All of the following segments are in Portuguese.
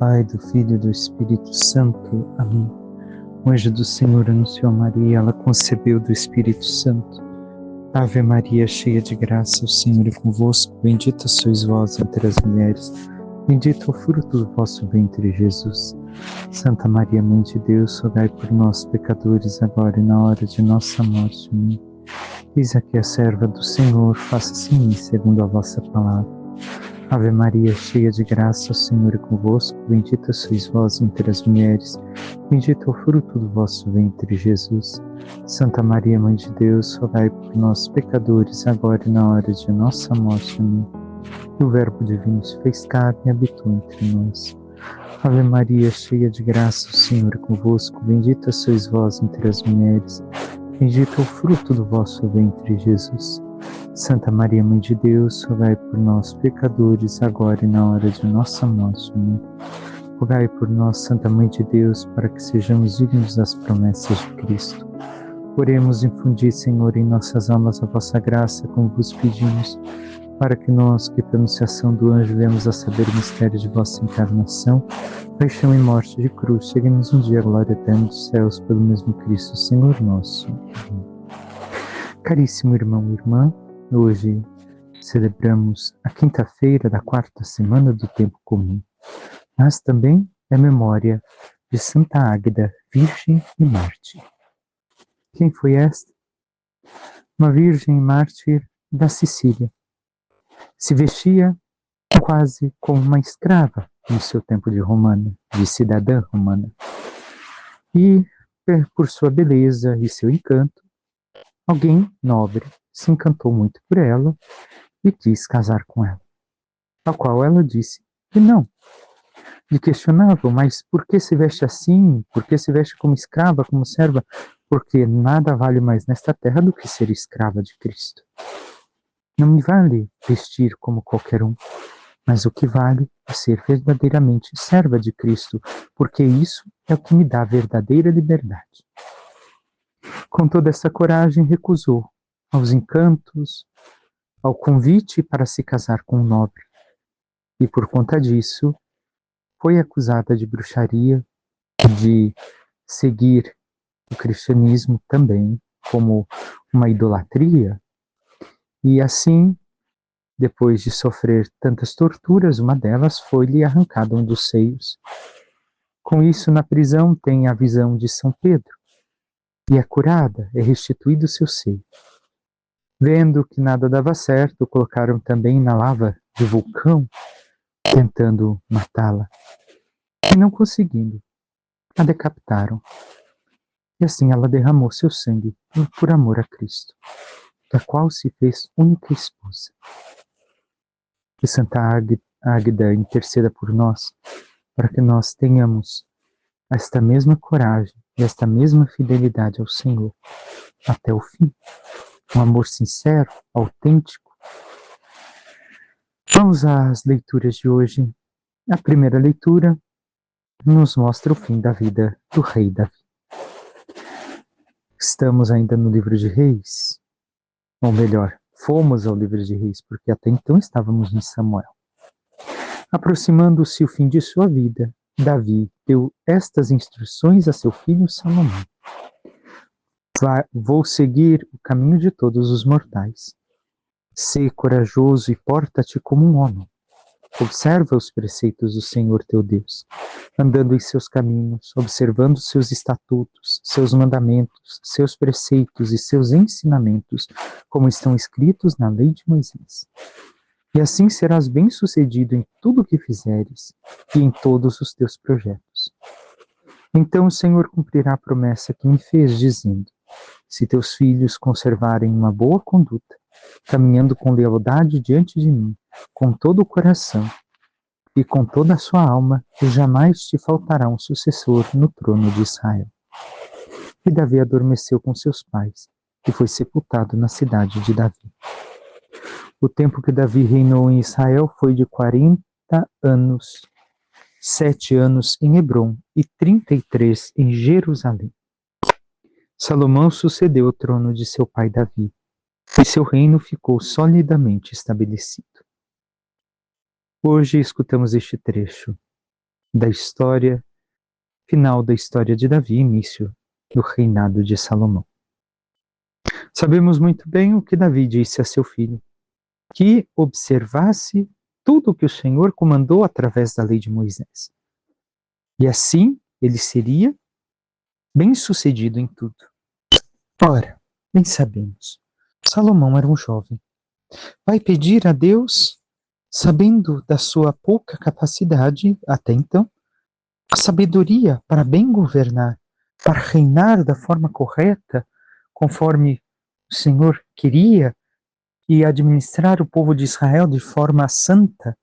Pai, do Filho e do Espírito Santo. Amém. O anjo do Senhor anunciou a Maria, ela concebeu do Espírito Santo. Ave Maria, cheia de graça, o Senhor é convosco. Bendita sois vós entre as mulheres. Bendito é o fruto do vosso ventre, Jesus. Santa Maria, Mãe de Deus, rogai por nós, pecadores, agora e na hora de nossa morte. Amém. Eis aqui a serva do Senhor, faça-se em mim segundo a vossa palavra. Ave Maria, cheia de graça, o Senhor é convosco. Bendita sois vós entre as mulheres. Bendito é o fruto do vosso ventre, Jesus. Santa Maria, Mãe de Deus, rogai por nós, pecadores, agora e na hora de nossa morte. Amém. E o Verbo divino se fez carne e habitou entre nós. Ave Maria, cheia de graça, o Senhor é convosco. Bendita sois vós entre as mulheres. Bendito é o fruto do vosso ventre, Jesus. Santa Maria, Mãe de Deus, rogai por nós, pecadores, agora e na hora de nossa morte. Amém. Rogai por nós, Santa Mãe de Deus, para que sejamos dignos das promessas de Cristo. Oremos, infundi, Senhor, em nossas almas a vossa graça, como vos pedimos, para que nós, que pela anunciação do anjo viemos a saber o mistério de vossa encarnação, paixão e morte de cruz, cheguemos um dia à glória eterna dos céus, pelo mesmo Cristo, Senhor nosso. Amém. Caríssimo irmão e irmã, hoje celebramos a quinta-feira da quarta semana do tempo comum, mas também é memória de Santa Águeda, virgem e mártir. Quem foi esta? Uma virgem mártir da Sicília. Se vestia quase como uma escrava no seu tempo de romana, de cidadã romana. E, por sua beleza e seu encanto, alguém nobre se encantou muito por ela e quis casar com ela. Ao qual ela disse que não. Lhe questionavam, mas por que se veste assim? Por que se veste como escrava, como serva? Porque nada vale mais nesta terra do que ser escrava de Cristo. Não me vale vestir como qualquer um, mas o que vale é ser verdadeiramente serva de Cristo, porque isso é o que me dá verdadeira liberdade. Com toda essa coragem, recusou aos encantos, ao convite para se casar com um nobre. E por conta disso, foi acusada de bruxaria, de seguir o cristianismo também como uma idolatria. E assim, depois de sofrer tantas torturas, uma delas foi-lhe arrancada um dos seios. Com isso, na prisão, tem a visão de São Pedro. E é curada, é restituído o seu seio. Vendo que nada dava certo, colocaram também na lava de vulcão, tentando matá-la. E não conseguindo, a decapitaram. E assim ela derramou seu sangue por amor a Cristo, da qual se fez única esposa. Que Santa Águeda interceda por nós, para que nós tenhamos esta mesma coragem e esta mesma fidelidade ao Senhor até o fim. Um amor sincero, autêntico. Vamos às leituras de hoje. A primeira leitura nos mostra o fim da vida do rei Davi. Estamos ainda no livro de Reis, ou melhor, fomos ao livro de Reis, porque até então estávamos em Samuel. Aproximando-se o fim de sua vida, Davi deu estas instruções a seu filho Salomão. Vou seguir o caminho de todos os mortais. Sê corajoso e porta-te como um homem. Observa os preceitos do Senhor teu Deus, andando em seus caminhos, observando seus estatutos, seus mandamentos, seus preceitos e seus ensinamentos, como estão escritos na lei de Moisés. E assim serás bem-sucedido em tudo o que fizeres e em todos os teus projetos. Então o Senhor cumprirá a promessa que me fez, dizendo: se teus filhos conservarem uma boa conduta, caminhando com lealdade diante de mim, com todo o coração e com toda a sua alma, jamais te faltará um sucessor no trono de Israel. E Davi adormeceu com seus pais e foi sepultado na cidade de Davi. O tempo que Davi reinou em Israel foi de 40 anos, 7 anos em Hebrom e 33 em Jerusalém. Salomão sucedeu o trono de seu pai Davi, e seu reino ficou solidamente estabelecido. Hoje escutamos este trecho da história, final da história de Davi, início do reinado de Salomão. Sabemos muito bem o que Davi disse a seu filho, que observasse tudo o que o Senhor comandou através da lei de Moisés. E assim ele seria bem-sucedido em tudo. Ora, bem sabemos, Salomão era um jovem. Vai pedir a Deus, sabendo da sua pouca capacidade até então, a sabedoria para bem governar, para reinar da forma correta, conforme o Senhor queria, e administrar o povo de Israel de forma santa.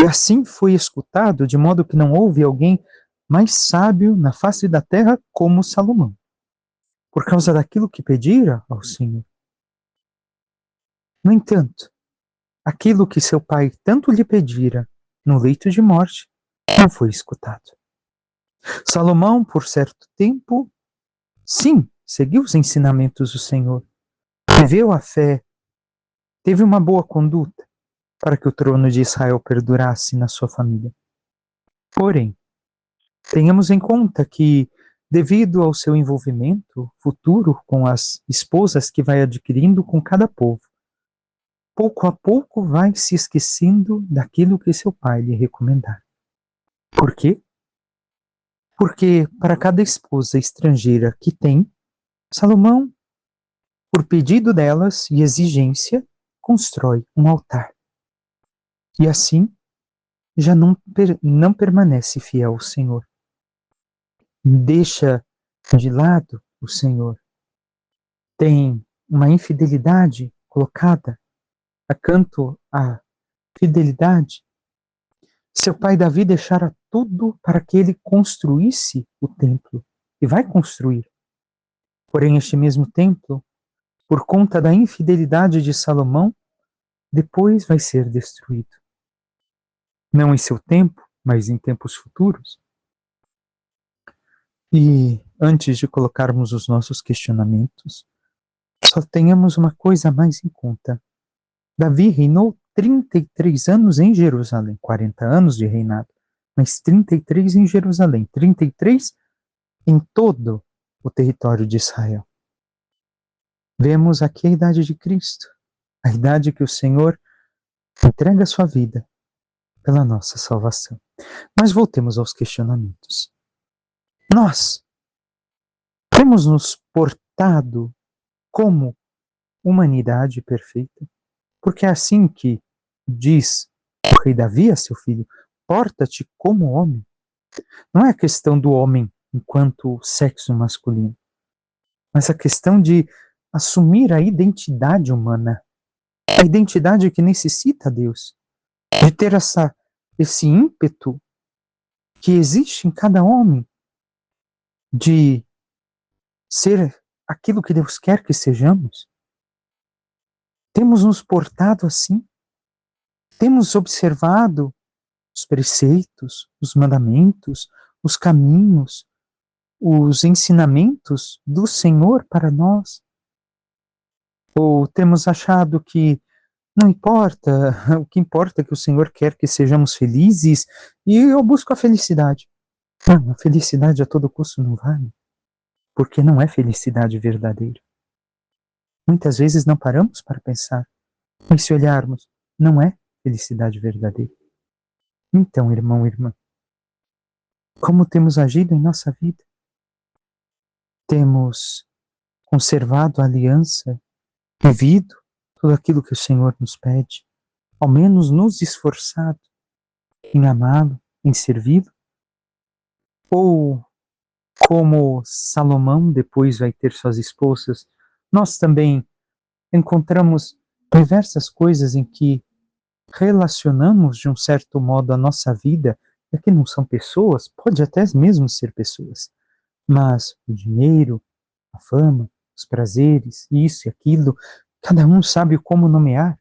E assim foi escutado, de modo que não houve alguém mais sábio na face da terra como Salomão, por causa daquilo que pedira ao Senhor. No entanto, aquilo que seu pai tanto lhe pedira no leito de morte não foi escutado. Salomão, por certo tempo, sim, seguiu os ensinamentos do Senhor, viveu a fé, teve uma boa conduta para que o trono de Israel perdurasse na sua família. Porém, tenhamos em conta que, devido ao seu envolvimento futuro com as esposas que vai adquirindo com cada povo, pouco a pouco vai se esquecendo daquilo que seu pai lhe recomendar. Por quê? Porque para cada esposa estrangeira que tem, Salomão, por pedido delas e exigência, constrói um altar. E assim já não permanece fiel ao Senhor. Deixa de lado o Senhor. Tem uma infidelidade colocada a canto à fidelidade. Seu pai Davi deixara tudo para que ele construísse o templo, e vai construir. Porém, este mesmo templo, por conta da infidelidade de Salomão, depois vai ser destruído. Não em seu tempo, mas em tempos futuros. E antes de colocarmos os nossos questionamentos, só tenhamos uma coisa a mais em conta. Davi reinou 33 anos em Jerusalém, 40 anos de reinado, mas 33 em Jerusalém, 33 em todo o território de Israel. Vemos aqui a idade de Cristo, a idade que o Senhor entrega a sua vida pela nossa salvação. Mas voltemos aos questionamentos. Nós temos nos portado como humanidade perfeita, porque é assim que diz o rei Davi a seu filho: porta-te como homem. Não é a questão do homem enquanto sexo masculino, mas a questão de assumir a identidade humana, a identidade que necessita Deus, de ter esse ímpeto que existe em cada homem de ser aquilo que Deus quer que sejamos. Temos nos portado assim, temos observado os preceitos, os mandamentos, os caminhos, os ensinamentos do Senhor para nós? Ou temos achado que não importa, o que importa é que o Senhor quer que sejamos felizes e eu busco a felicidade? Não, a felicidade a todo custo não vale, porque não é felicidade verdadeira. Muitas vezes não paramos para pensar, mas se olharmos, não é felicidade verdadeira. Então, irmão, irmã, como temos agido em nossa vida? Temos conservado a aliança, vivido tudo aquilo que o Senhor nos pede, ao menos nos esforçado em amá-lo, em servi-lo? Ou, como Salomão depois vai ter suas esposas, nós também encontramos diversas coisas em que relacionamos de um certo modo a nossa vida, e que não são pessoas, pode até mesmo ser pessoas, mas o dinheiro, a fama, os prazeres, isso e aquilo, cada um sabe como nomear.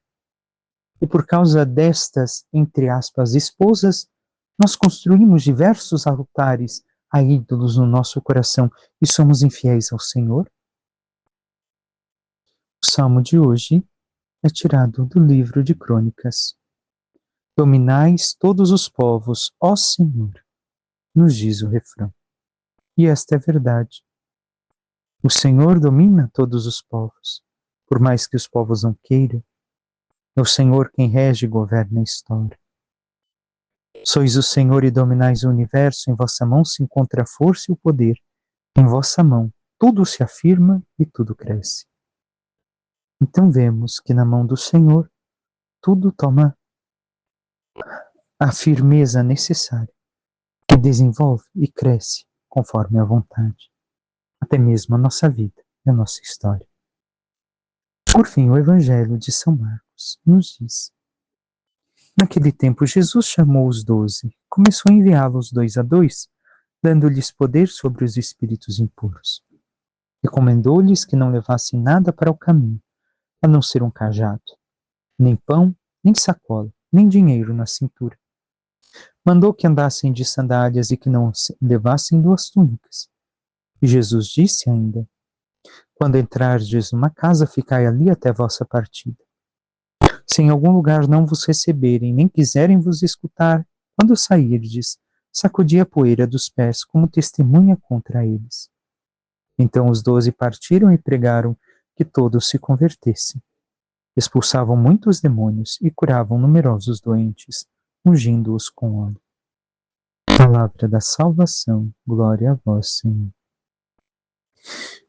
E por causa destas, entre aspas, esposas, nós construímos diversos altares a ídolos no nosso coração e somos infiéis ao Senhor? O salmo de hoje é tirado do livro de Crônicas. Dominais todos os povos, ó Senhor, nos diz o refrão. E esta é a verdade. O Senhor domina todos os povos, por mais que os povos não queiram. É o Senhor quem rege e governa a história. Sois o Senhor e dominais o universo, em vossa mão se encontra a força e o poder. Em vossa mão tudo se afirma e tudo cresce. Então vemos que na mão do Senhor tudo toma a firmeza necessária e desenvolve e cresce conforme a vontade. Até mesmo a nossa vida e a nossa história. Por fim, o Evangelho de São Marcos nos diz: naquele tempo, Jesus chamou os 12, começou a enviá-los 2 a 2, dando-lhes poder sobre os espíritos impuros. Recomendou-lhes que não levassem nada para o caminho, a não ser um cajado, nem pão, nem sacola, nem dinheiro na cintura. Mandou que andassem de sandálias e que não levassem 2 túnicas. E Jesus disse ainda: quando entrardes numa casa, ficai ali até a vossa partida. Se em algum lugar não vos receberem, nem quiserem vos escutar, quando sairdes, sacudi a poeira dos pés como testemunha contra eles. Então os 12 partiram e pregaram que todos se convertessem. Expulsavam muitos demônios e curavam numerosos doentes, ungindo-os com óleo. Palavra da salvação, glória a vós, Senhor.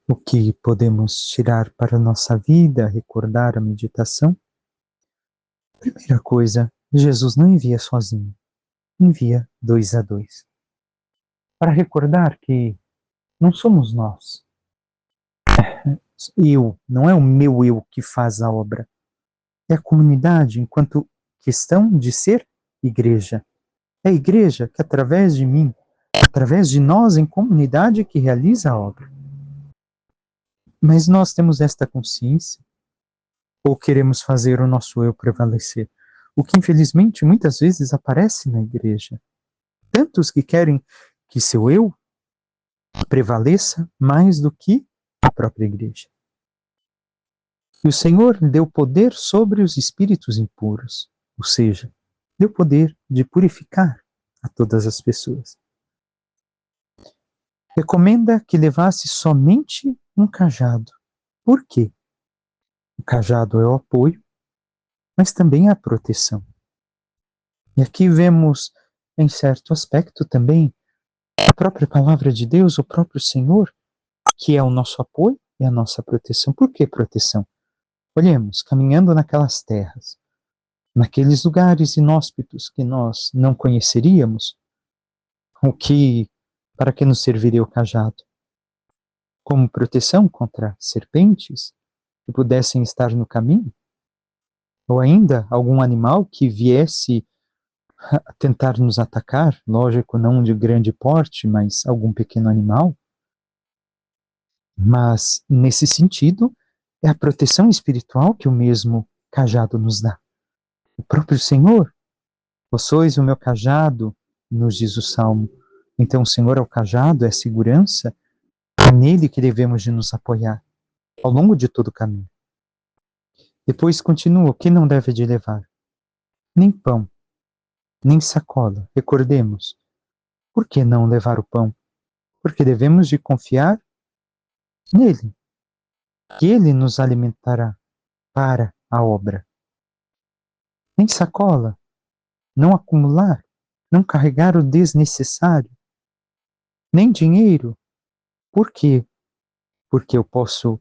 O que podemos tirar para a nossa vida, recordar a meditação? Primeira coisa, Jesus não envia sozinho, envia 2 a 2. Para recordar que não somos nós. Eu, não é o meu eu que faz a obra. É a comunidade enquanto questão de ser igreja. É a igreja que através de mim, através de nós em comunidade que realiza a obra. Mas nós temos esta consciência ou queremos fazer o nosso eu prevalecer? O que infelizmente muitas vezes aparece na igreja. Tantos que querem que seu eu prevaleça mais do que a própria igreja. E o Senhor deu poder sobre os espíritos impuros, ou seja, deu poder de purificar a todas as pessoas. Recomenda que levasse somente um cajado. Por quê? O cajado é o apoio, mas também é a proteção. E aqui vemos, em certo aspecto também, a própria palavra de Deus, o próprio Senhor, que é o nosso apoio e a nossa proteção. Por que proteção? Olhemos, caminhando naquelas terras, naqueles lugares inóspitos que nós não conheceríamos, para que nos serviria o cajado? Como proteção contra serpentes que pudessem estar no caminho? Ou ainda algum animal que viesse a tentar nos atacar, lógico, não de grande porte, mas algum pequeno animal? Mas, nesse sentido, é a proteção espiritual que o mesmo cajado nos dá. O próprio Senhor: vós sois o meu cajado, nos diz o Salmo. Então o Senhor é o cajado, é a segurança, é nele que devemos de nos apoiar ao longo de todo o caminho. Depois continua: o que não deve de levar? Nem pão, nem sacola. Recordemos, por que não levar o pão? Porque devemos de confiar nele, que ele nos alimentará para a obra. Nem sacola, não acumular, não carregar o desnecessário, nem dinheiro. Por quê? Porque eu posso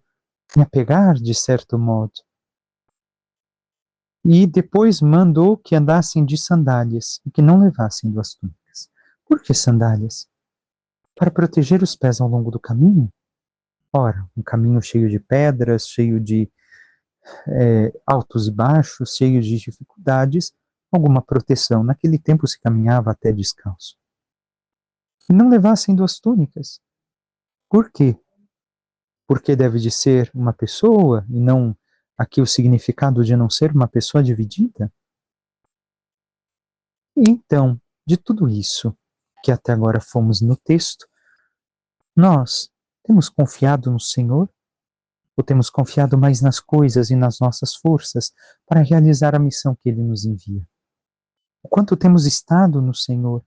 me apegar de certo modo. E depois mandou que andassem de sandálias e que não levassem 2 túnicas. Por que sandálias? Para proteger os pés ao longo do caminho? Ora, um caminho cheio de pedras, cheio de altos e baixos, cheio de dificuldades, alguma proteção. Naquele tempo se caminhava até descalço. E não levassem 2 túnicas. Por quê? Porque deve de ser uma pessoa e não aqui o significado de não ser uma pessoa dividida? E então, de tudo isso que até agora fomos no texto, nós temos confiado no Senhor ou temos confiado mais nas coisas e nas nossas forças para realizar a missão que Ele nos envia? o quanto temos estado no Senhor,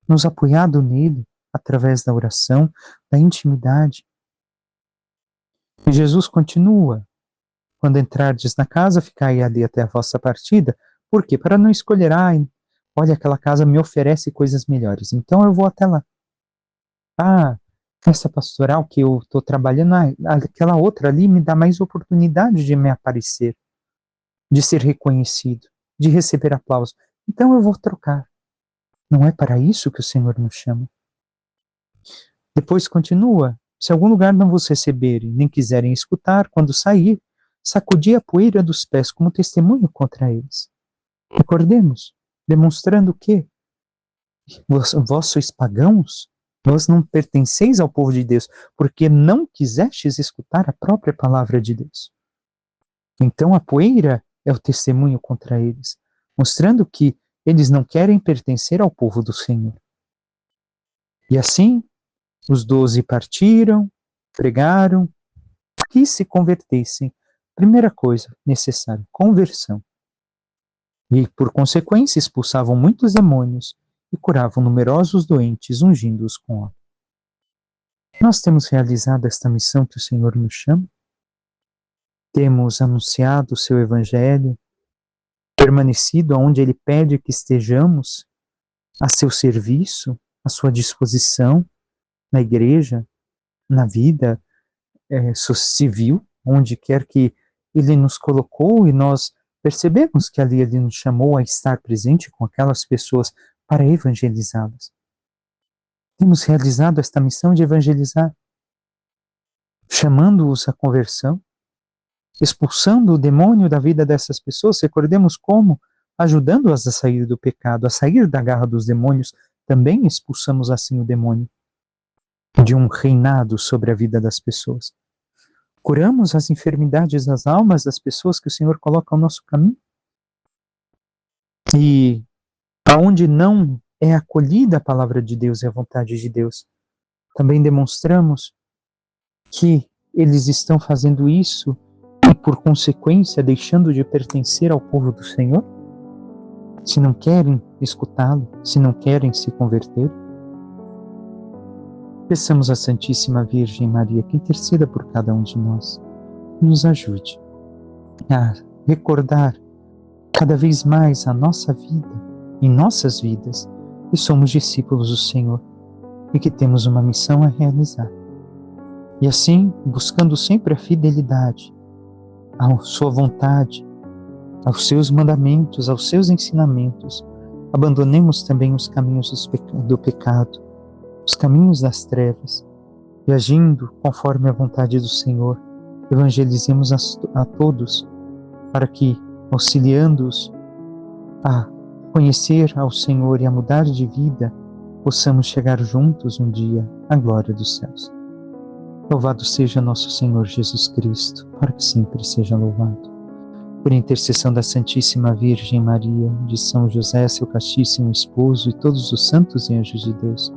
nos apoiado nele através da oração, da intimidade. E Jesus continua: quando entrardes na casa, ficai ali até a vossa partida. Por quê? Para não escolher, olha, aquela casa me oferece coisas melhores, então eu vou até lá. Essa pastoral que eu estou trabalhando, aquela outra ali me dá mais oportunidade de me aparecer, de ser reconhecido, de receber aplausos. Então eu vou trocar. Não é para isso que o Senhor nos chama. Depois continua: se algum lugar não vos receberem, nem quiserem escutar, quando sair, sacudi a poeira dos pés como testemunho contra eles. Recordemos, demonstrando que vós sois pagãos, vós não pertenceis ao povo de Deus, porque não quisestes escutar a própria palavra de Deus. Então a poeira é o testemunho contra eles, mostrando que eles não querem pertencer ao povo do Senhor. E assim, os 12 partiram, pregaram, que se convertessem. Primeira coisa necessária, conversão. E, por consequência, expulsavam muitos demônios e curavam numerosos doentes, ungindo-os com óleo. Nós temos realizado esta missão que o Senhor nos chama? Temos anunciado o seu Evangelho, permanecido onde Ele pede que estejamos, a seu serviço, à sua disposição, na igreja, na vida civil, onde quer que Ele nos colocou, e nós percebemos que ali Ele nos chamou a estar presente com aquelas pessoas para evangelizá-las. Temos realizado esta missão de evangelizar, chamando-os à conversão, expulsando o demônio da vida dessas pessoas. Recordemos como, ajudando-as a sair do pecado, a sair da garra dos demônios, também expulsamos assim o demônio de um reinado sobre a vida das pessoas. Curamos as enfermidades das almas das pessoas que o Senhor coloca ao nosso caminho. E aonde não é acolhida a palavra de Deus e a vontade de Deus, também demonstramos que eles estão fazendo isso e, por consequência, deixando de pertencer ao povo do Senhor, se não querem escutá-lo, se não querem se converter. Peçamos à Santíssima Virgem Maria que interceda por cada um de nós, nos ajude a recordar cada vez mais a nossa vida, em nossas vidas, que somos discípulos do Senhor e que temos uma missão a realizar. E assim, buscando sempre a fidelidade à sua vontade, aos seus mandamentos, aos seus ensinamentos, abandonemos também os caminhos do pecado, os caminhos das trevas, e agindo conforme a vontade do Senhor, evangelizemos a todos, para que, auxiliando-os a conhecer ao Senhor e a mudar de vida, possamos chegar juntos um dia à glória dos céus. Louvado seja nosso Senhor Jesus Cristo, para que sempre seja louvado. Por intercessão da Santíssima Virgem Maria, de São José, seu castíssimo esposo, e todos os santos e anjos de Deus,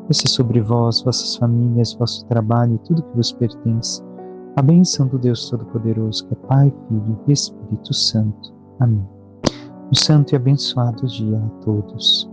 desça sobre vós, vossas famílias, vosso trabalho e tudo que vos pertence, a bênção do Deus Todo-Poderoso, que é Pai, Filho e Espírito Santo. Amém. Um santo e abençoado dia a todos.